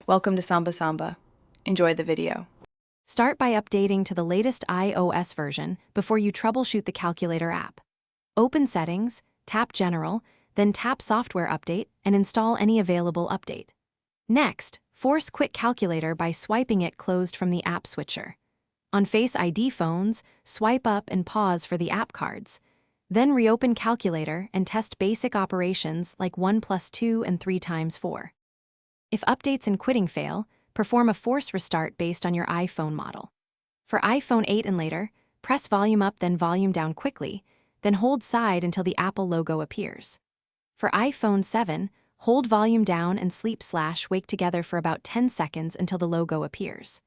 Welcome to Samba Samba. Enjoy the video. Start by updating to the latest iOS version before you troubleshoot the calculator app. Open Settings, tap General, then tap Software Update and install any available update. Next, force Quit Calculator by swiping it closed from the app switcher. On Face ID phones, swipe up and pause for the app cards. Then reopen Calculator and test basic operations like 1 plus 2 and 3 times 4. If updates and quitting fail, perform a force restart based on your iPhone model. For iPhone 8 and later, press volume up then volume down quickly, then hold side until the Apple logo appears. For iPhone 7, hold volume down and sleep/wake together for about 10 seconds until the logo appears.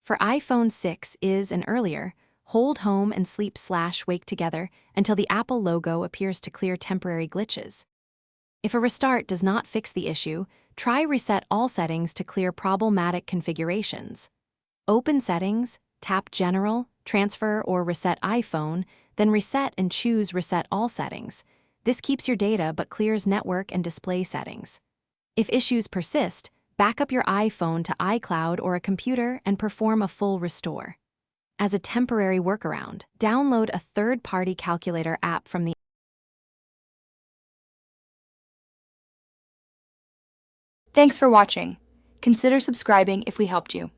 For iPhone 6 is and earlier, hold home and sleep/wake together until the Apple logo appears to clear temporary glitches. If a restart does not fix the issue, try Reset All Settings to clear problematic configurations. Open Settings, tap General, Transfer or Reset iPhone, then reset and choose Reset All Settings. This keeps your data but clears network and display settings. If issues persist, back up your iPhone to iCloud or a computer and perform a full restore. As a temporary workaround, download a third-party calculator app from the Thanks for watching. Consider subscribing if we helped you.